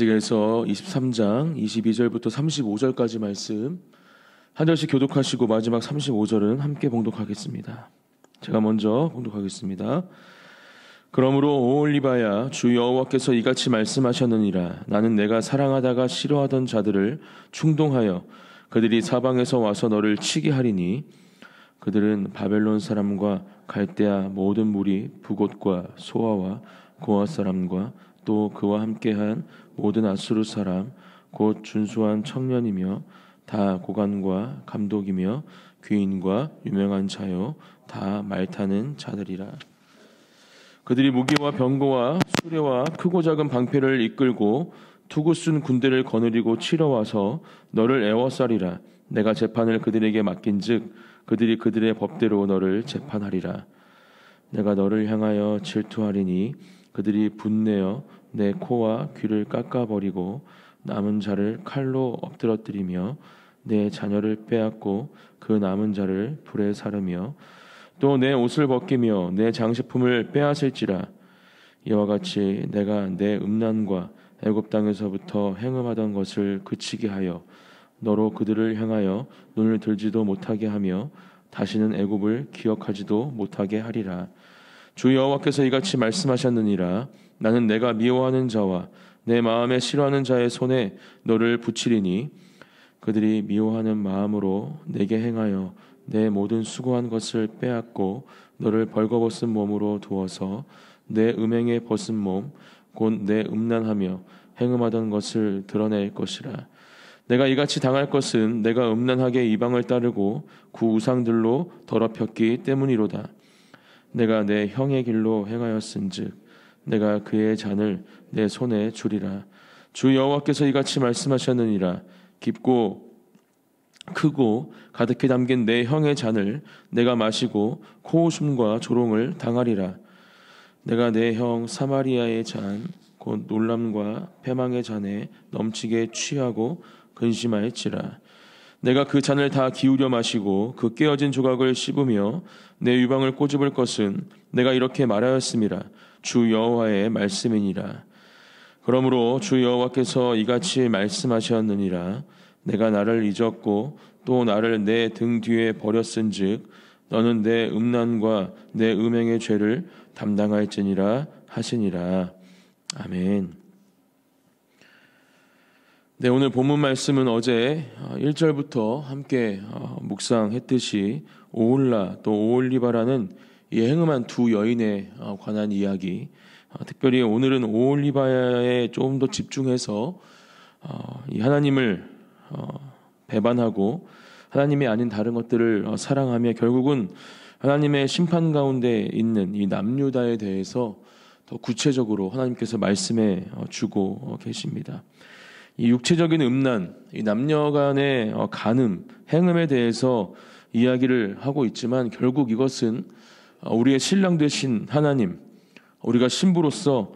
안식에서 23장 22절부터 35절까지 말씀 한 절씩 교독하시고 마지막 35절은 함께 봉독하겠습니다. 제가 먼저 봉독하겠습니다. 그러므로 오올리바야, 주 여호와께서 이같이 말씀하셨느니라. 나는 내가 사랑하다가 싫어하던 자들을 충동하여 그들이 사방에서 와서 너를 치게 하리니 그들은 바벨론 사람과 갈대아 모든 무리 북옷과 소아와 고아 사람과 또 그와 함께한 모든 아수르 사람 곧 준수한 청년이며 다 고관과 감독이며 귀인과 유명한 자요 다 말타는 자들이라. 그들이 무기와 병거와 수레와 크고 작은 방패를 이끌고 투구 쓴 군대를 거느리고 치러 와서 너를 애워싸리라. 내가 재판을 그들에게 맡긴즉 그들이 그들의 법대로 너를 재판하리라. 내가 너를 향하여 질투하리니 그들이 분내어 내 코와 귀를 깎아버리고 남은 자를 칼로 엎드러뜨리며 내 자녀를 빼앗고 그 남은 자를 불에 사르며 또 내 옷을 벗기며 내 장식품을 빼앗을지라. 이와 같이 내가 내 음란과 애굽 땅에서부터 행음하던 것을 그치게 하여 너로 그들을 향하여 눈을 들지도 못하게 하며 다시는 애굽을 기억하지도 못하게 하리라. 주 여호와께서 이같이 말씀하셨느니라. 나는 내가 미워하는 자와 내 마음에 싫어하는 자의 손에 너를 붙이리니 그들이 미워하는 마음으로 내게 행하여 내 모든 수고한 것을 빼앗고 너를 벌거벗은 몸으로 두어서 내 음행에 벗은 몸 곧 내 음란하며 행음하던 것을 드러낼 것이라. 내가 이같이 당할 것은 내가 음란하게 이방을 따르고 그 우상들로 더럽혔기 때문이로다. 내가 내 형의 길로 행하였은즉 내가 그의 잔을 내 손에 주리라. 주 여호와께서 이같이 말씀하셨느니라. 깊고 크고 가득히 담긴 내 형의 잔을 내가 마시고 코웃음과 조롱을 당하리라. 내가 내 형 사마리아의 잔 곧 놀람과 패망의 잔에 넘치게 취하고 근심하였지라. 내가 그 잔을 다 기울여 마시고 그 깨어진 조각을 씹으며 내 유방을 꼬집을 것은 내가 이렇게 말하였음이라. 주 여호와의 말씀이니라. 그러므로 주 여호와께서 이같이 말씀하셨느니라. 내가 나를 잊었고 또 나를 내 등 뒤에 버렸은즉 너는 내 음란과 내 음행의 죄를 담당할지니라 하시니라. 아멘. 네, 오늘 본문 말씀은 어제 1절부터 함께 묵상했듯이 오홀라 또 오홀리바라는 이 행음한 두 여인에 관한 이야기, 특별히 오늘은 오홀리바에 조금 더 집중해서 이 하나님을 배반하고 하나님이 아닌 다른 것들을 사랑하며 결국은 하나님의 심판 가운데 있는 이 남유다에 대해서 더 구체적으로 하나님께서 말씀해 주고 계십니다. 이 육체적인 음란, 이 남녀 간의 간음, 행음에 대해서 이야기를 하고 있지만 결국 이것은 우리의 신랑 되신 하나님, 우리가 신부로서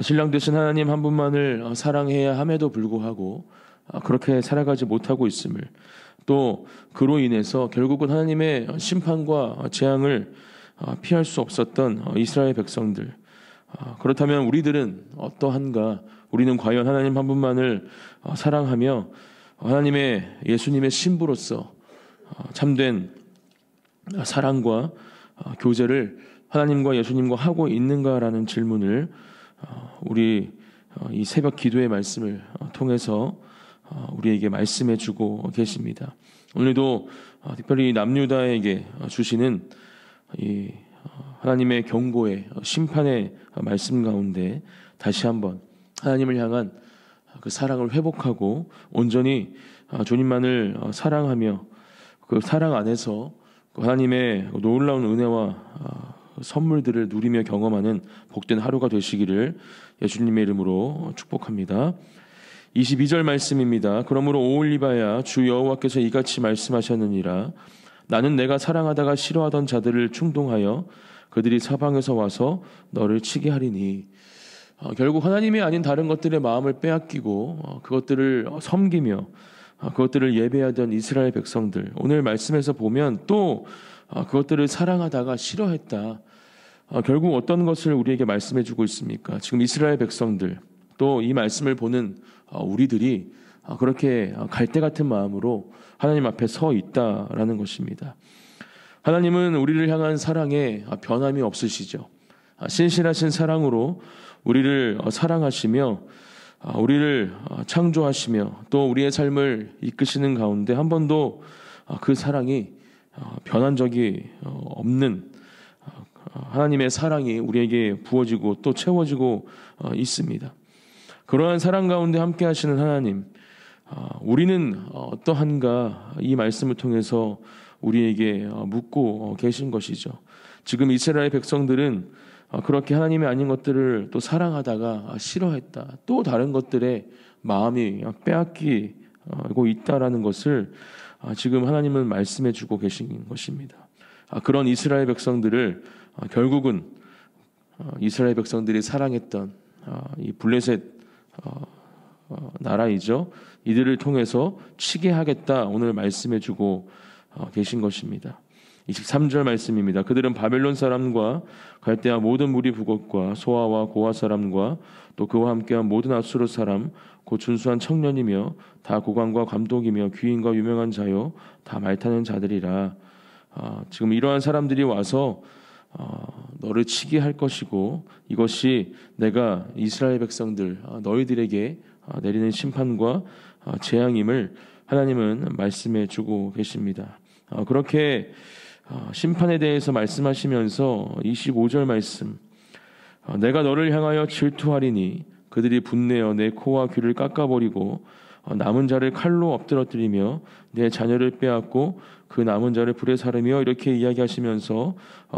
신랑 되신 하나님 한 분만을 사랑해야 함에도 불구하고 그렇게 살아가지 못하고 있음을, 또 그로 인해서 결국은 하나님의 심판과 재앙을 피할 수 없었던 이스라엘 백성들, 그렇다면 우리들은 어떠한가? 우리는 과연 하나님 한 분만을 사랑하며 하나님의 예수님의 신부로서 참된 사랑과 교제를 하나님과 예수님과 하고 있는가라는 질문을 우리 이 새벽 기도의 말씀을 통해서 우리에게 말씀해 주고 계십니다. 오늘도 특별히 남유다에게 주시는 이 하나님의 경고의 심판의 말씀 가운데 다시 한번 하나님을 향한 그 사랑을 회복하고 온전히 주님만을 사랑하며 그 사랑 안에서 하나님의 놀라운 은혜와 선물들을 누리며 경험하는 복된 하루가 되시기를 예수님의 이름으로 축복합니다. 22절 말씀입니다. 그러므로 오올리바야, 주 여호와께서 이같이 말씀하셨느니라. 나는 내가 사랑하다가 싫어하던 자들을 충동하여 그들이 사방에서 와서 너를 치게 하리니. 결국 하나님이 아닌 다른 것들의 마음을 빼앗기고 그것들을 섬기며 그것들을 예배하던 이스라엘 백성들, 오늘 말씀에서 보면 또 그것들을 사랑하다가 싫어했다. 결국 어떤 것을 우리에게 말씀해 주고 있습니까? 지금 이스라엘 백성들, 또 이 말씀을 보는 우리들이 그렇게 갈대 같은 마음으로 하나님 앞에 서 있다라는 것입니다. 하나님은 우리를 향한 사랑에 변함이 없으시죠. 신실하신 사랑으로 우리를 사랑하시며 우리를 창조하시며 또 우리의 삶을 이끄시는 가운데 한 번도 그 사랑이 변한 적이 없는 하나님의 사랑이 우리에게 부어지고 또 채워지고 있습니다. 그러한 사랑 가운데 함께 하시는 하나님, 우리는 어떠한가 이 말씀을 통해서 우리에게 묻고 계신 것이죠. 지금 이스라엘 백성들은 그렇게 하나님이 아닌 것들을 또 사랑하다가 싫어했다. 또 다른 것들에 마음이 빼앗기고 있다라는 것을 지금 하나님은 말씀해 주고 계신 것입니다. 그런 이스라엘 백성들을 결국은 이스라엘 백성들이 사랑했던 이 블레셋 나라이죠. 이들을 통해서 치게 하겠다 오늘 말씀해 주고 계신 것입니다. 23절 말씀입니다. 그들은 바벨론 사람과 갈대아 모든 무리 부곳과 소아와 고아 사람과 또 그와 함께한 모든 아수르 사람 곧 준수한 청년이며 다 고관과 감독이며 귀인과 유명한 자요 다 말타는 자들이라. 지금 이러한 사람들이 와서 너를 치게 할 것이고 이것이 내가 이스라엘 백성들 너희들에게 내리는 심판과 재앙임을 하나님은 말씀해 주고 계십니다. 그렇게 심판에 대해서 말씀하시면서 25절 말씀, 내가 너를 향하여 질투하리니 그들이 분내어 내 코와 귀를 깎아버리고 남은 자를 칼로 엎드러뜨리며 내 자녀를 빼앗고 그 남은 자를 불에 사르며 이렇게 이야기하시면서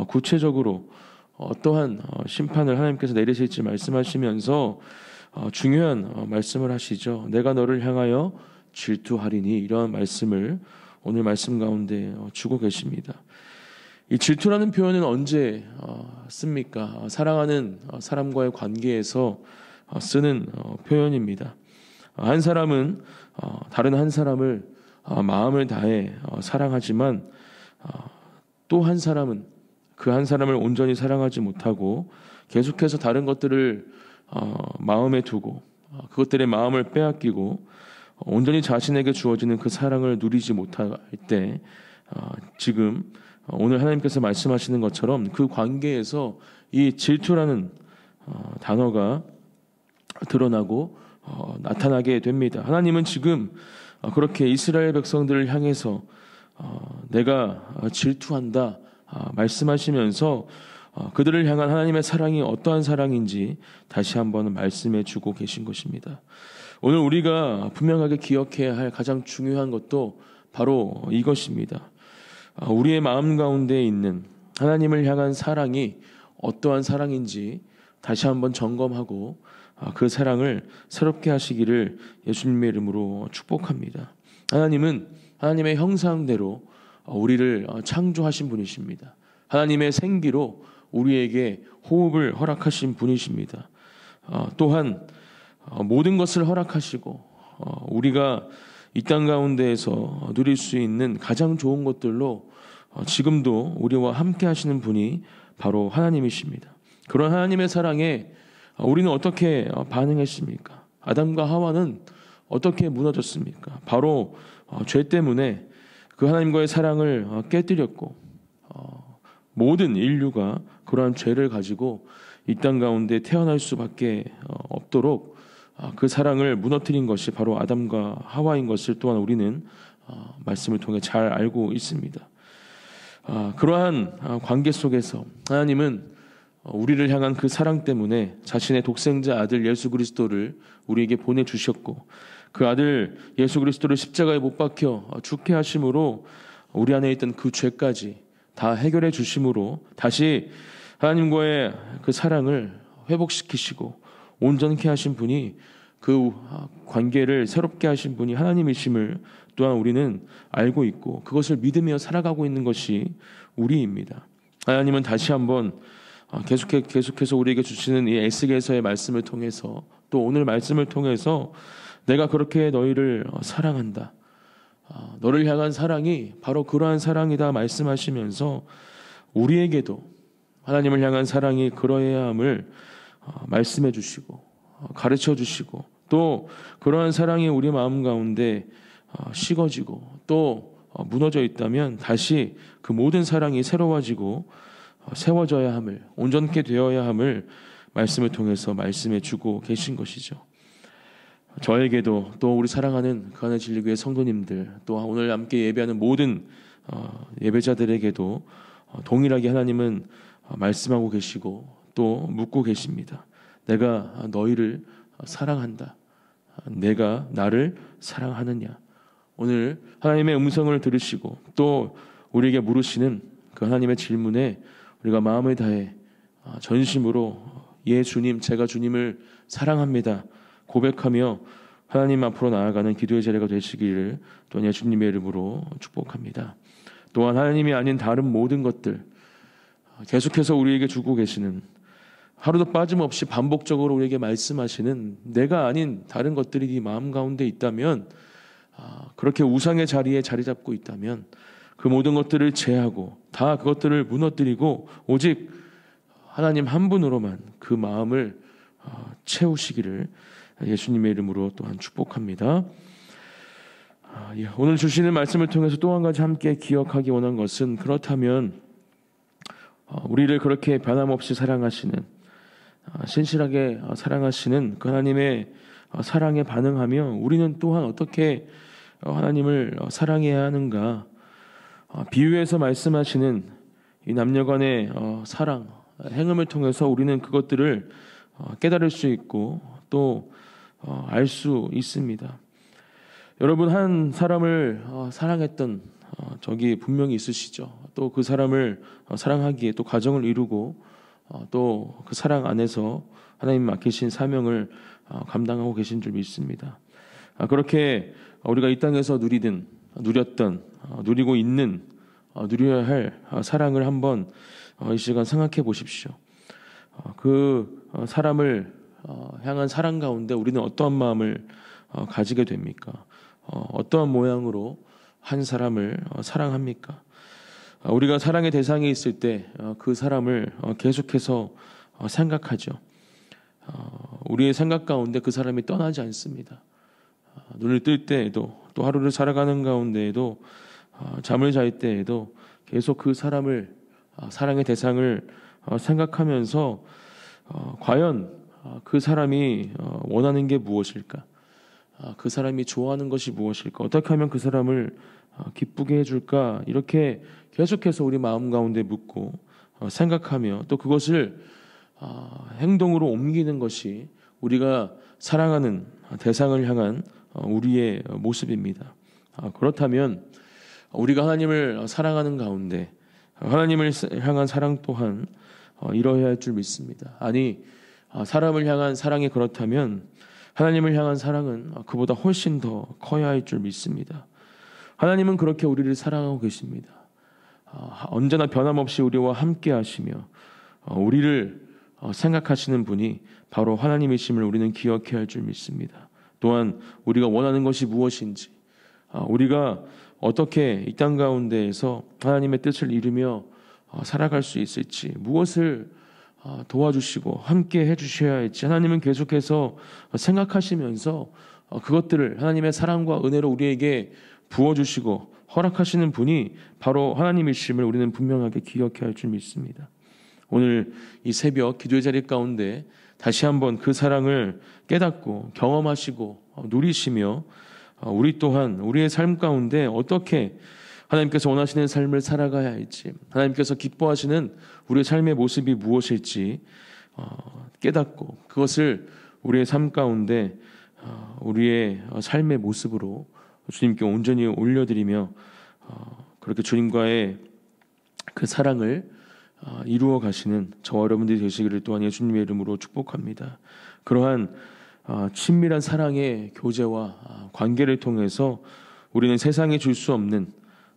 구체적으로 어떠한 심판을 하나님께서 내리실지 말씀하시면서 중요한 말씀을 하시죠. 내가 너를 향하여 질투하리니 이러한 말씀을 오늘 말씀 가운데 주고 계십니다. 이 질투라는 표현은 언제 씁니까? 사랑하는 사람과의 관계에서 쓰는 표현입니다. 한 사람은 다른 한 사람을 마음을 다해 사랑하지만 또 한 사람은 그 한 사람을 온전히 사랑하지 못하고 계속해서 다른 것들을 마음에 두고 그것들의 마음을 빼앗기고 온전히 자신에게 주어지는 그 사랑을 누리지 못할 때 지금 오늘 하나님께서 말씀하시는 것처럼 그 관계에서 이 질투라는 단어가 드러나고 나타나게 됩니다. 하나님은 지금 그렇게 이스라엘 백성들을 향해서 내가 질투한다 말씀하시면서 그들을 향한 하나님의 사랑이 어떠한 사랑인지 다시 한번 말씀해 주고 계신 것입니다. 오늘 우리가 분명하게 기억해야 할 가장 중요한 것도 바로 이것입니다. 우리의 마음 가운데 있는 하나님을 향한 사랑이 어떠한 사랑인지 다시 한번 점검하고 그 사랑을 새롭게 하시기를 예수님의 이름으로 축복합니다. 하나님은 하나님의 형상대로 우리를 창조하신 분이십니다. 하나님의 생기로 우리에게 호흡을 허락하신 분이십니다. 또한 모든 것을 허락하시고 우리가 이 땅 가운데에서 누릴 수 있는 가장 좋은 것들로 지금도 우리와 함께 하시는 분이 바로 하나님이십니다. 그런 하나님의 사랑에 우리는 어떻게 반응했습니까? 아담과 하와는 어떻게 무너졌습니까? 바로 죄 때문에 그 하나님과의 사랑을 깨뜨렸고 모든 인류가 그러한 죄를 가지고 이 땅 가운데 태어날 수밖에 없도록 그 사랑을 무너뜨린 것이 바로 아담과 하와인 것을 또한 우리는 말씀을 통해 잘 알고 있습니다. 그러한 관계 속에서 하나님은 우리를 향한 그 사랑 때문에 자신의 독생자 아들 예수 그리스도를 우리에게 보내주셨고 그 아들 예수 그리스도를 십자가에 못 박혀 죽게 하심으로 우리 안에 있던 그 죄까지 다 해결해 주심으로 다시 하나님과의 그 사랑을 회복시키시고 온전케 하신 분이 그 관계를 새롭게 하신 분이 하나님이심을 또한 우리는 알고 있고 그것을 믿으며 살아가고 있는 것이 우리입니다. 하나님은 다시 한번 계속해서 우리에게 주시는 이 에스겔서의 말씀을 통해서 또 오늘 말씀을 통해서 내가 그렇게 너희를 사랑한다. 너를 향한 사랑이 바로 그러한 사랑이다 말씀하시면서 우리에게도 하나님을 향한 사랑이 그러해야 함을 말씀해 주시고 가르쳐 주시고 또 그러한 사랑이 우리 마음 가운데 식어지고 또 무너져 있다면 다시 그 모든 사랑이 새로워지고 세워져야 함을, 온전케 되어야 함을 말씀을 통해서 말씀해 주고 계신 것이죠. 저에게도 또 우리 사랑하는 그 하나의 진리교회 성도님들 또 오늘 함께 예배하는 모든 예배자들에게도 동일하게 하나님은 말씀하고 계시고 또 묻고 계십니다. 내가 너희를 사랑한다. 내가 나를 사랑하느냐. 오늘 하나님의 음성을 들으시고 또 우리에게 물으시는 그 하나님의 질문에 우리가 마음을 다해 전심으로 예 주님, 제가 주님을 사랑합니다 고백하며 하나님 앞으로 나아가는 기도의 자리가 되시기를 또한 예수님의 이름으로 축복합니다. 또한 하나님이 아닌 다른 모든 것들 계속해서 우리에게 주고 계시는, 하루도 빠짐없이 반복적으로 우리에게 말씀하시는 내가 아닌 다른 것들이 네 마음 가운데 있다면, 그렇게 우상의 자리에 자리 잡고 있다면 그 모든 것들을 제하고 다 그것들을 무너뜨리고 오직 하나님 한 분으로만 그 마음을 채우시기를 예수님의 이름으로 또한 축복합니다. 오늘 주시는 말씀을 통해서 또 한 가지 함께 기억하기 원한 것은, 그렇다면 우리를 그렇게 변함없이 사랑하시는, 신실하게 사랑하시는 그 하나님의 사랑에 반응하며 우리는 또한 어떻게 하나님을 사랑해야 하는가. 비유에서 말씀하시는 이 남녀간의 사랑, 행음을 통해서 우리는 그것들을 깨달을 수 있고 또 알 수 있습니다. 여러분, 한 사람을 사랑했던 적이 분명히 있으시죠. 또 그 사람을 사랑하기에 또 가정을 이루고 또 그 사랑 안에서 하나님 맡기신 사명을 감당하고 계신 줄 믿습니다. 그렇게 우리가 이 땅에서 누렸던, 누리고 있는, 누려야 할 사랑을 한번 이 시간 생각해 보십시오. 그 사람을 향한 사랑 가운데 우리는 어떠한 마음을 가지게 됩니까? 어떠한 모양으로 한 사람을 사랑합니까? 우리가 사랑의 대상이 있을 때 그 사람을 계속해서 생각하죠. 우리의 생각 가운데 그 사람이 떠나지 않습니다. 눈을 뜰 때에도 또 하루를 살아가는 가운데에도 잠을 잘 때에도 계속 그 사람을, 사랑의 대상을 생각하면서 과연 그 사람이 원하는 게 무엇일까? 그 사람이 좋아하는 것이 무엇일까? 어떻게 하면 그 사람을 기쁘게 해줄까? 이렇게 계속해서 우리 마음 가운데 묻고 생각하며 또 그것을 행동으로 옮기는 것이 우리가 사랑하는 대상을 향한 우리의 모습입니다. 그렇다면 우리가 하나님을 사랑하는 가운데 하나님을 향한 사랑 또한 이러해야 할 줄 믿습니다. 아니, 사람을 향한 사랑이 그렇다면 하나님을 향한 사랑은 그보다 훨씬 더 커야 할 줄 믿습니다. 하나님은 그렇게 우리를 사랑하고 계십니다. 언제나 변함없이 우리와 함께 하시며 우리를 생각하시는 분이 바로 하나님이심을 우리는 기억해야 할 줄 믿습니다. 또한 우리가 원하는 것이 무엇인지, 우리가 어떻게 이 땅 가운데에서 하나님의 뜻을 이루며 살아갈 수 있을지, 무엇을 도와주시고 함께 해주셔야 할지 하나님은 계속해서 생각하시면서 그것들을 하나님의 사랑과 은혜로 우리에게 부어주시고 허락하시는 분이 바로 하나님이심을 우리는 분명하게 기억해야 할 줄 믿습니다. 오늘 이 새벽 기도의 자리 가운데 다시 한번 그 사랑을 깨닫고 경험하시고 누리시며 우리 또한 우리의 삶 가운데 어떻게 하나님께서 원하시는 삶을 살아가야 할지, 하나님께서 기뻐하시는 우리의 삶의 모습이 무엇일지 깨닫고 그것을 우리의 삶 가운데 우리의 삶의 모습으로 주님께 온전히 올려드리며 그렇게 주님과의 그 사랑을 이루어 가시는 저와 여러분들이 되시기를 또한 예수님의 이름으로 축복합니다. 그러한 친밀한 사랑의 교제와 관계를 통해서 우리는 세상에 줄 수 없는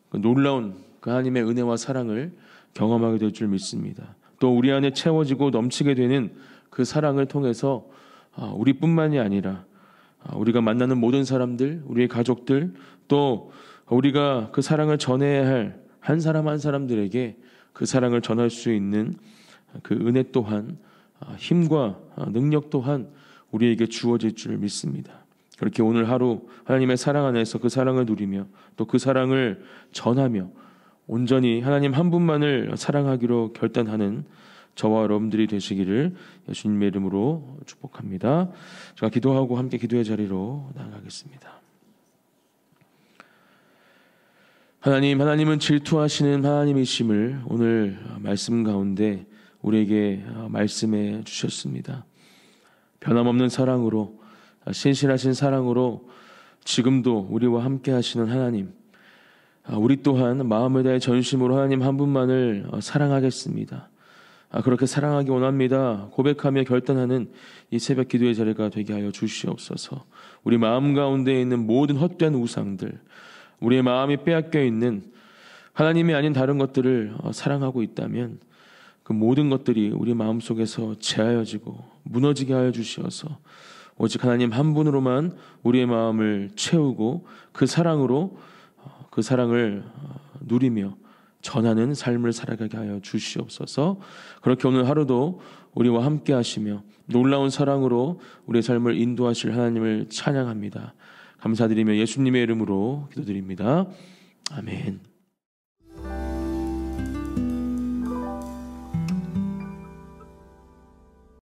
그 놀라운 그 하나님의 은혜와 사랑을 경험하게 될 줄 믿습니다. 또 우리 안에 채워지고 넘치게 되는 그 사랑을 통해서 우리뿐만이 아니라 우리가 만나는 모든 사람들, 우리의 가족들, 또 우리가 그 사랑을 전해야 할 한 사람 한 사람들에게 그 사랑을 전할 수 있는 그 은혜 또한, 힘과 능력 또한 우리에게 주어질 줄 믿습니다. 그렇게 오늘 하루 하나님의 사랑 안에서 그 사랑을 누리며 또 그 사랑을 전하며 온전히 하나님 한 분만을 사랑하기로 결단하는 저와 여러분들이 되시기를 예수님의 이름으로 축복합니다. 제가 기도하고 함께 기도의 자리로 나아가겠습니다. 하나님은 질투하시는 하나님이심을 오늘 말씀 가운데 우리에게 말씀해 주셨습니다. 변함없는 사랑으로, 신실하신 사랑으로 지금도 우리와 함께 하시는 하나님, 우리 또한 마음을 다해 전심으로 하나님 한 분만을 사랑하겠습니다. 그렇게 사랑하기 원합니다. 고백하며 결단하는 이 새벽 기도의 자리가 되게 하여 주시옵소서. 우리 마음 가운데 있는 모든 헛된 우상들, 우리의 마음이 빼앗겨 있는 하나님이 아닌 다른 것들을 사랑하고 있다면 그 모든 것들이 우리 마음속에서 제하여지고 무너지게 하여 주시어서 오직 하나님 한 분으로만 우리의 마음을 채우고 그 사랑으로 그 사랑을 누리며 전하는 삶을 살아가게 하여 주시옵소서. 그렇게 오늘 하루도 우리와 함께 하시며 놀라운 사랑으로 우리의 삶을 인도하실 하나님을 찬양합니다. 감사드리며 예수님의 이름으로 기도드립니다. 아멘.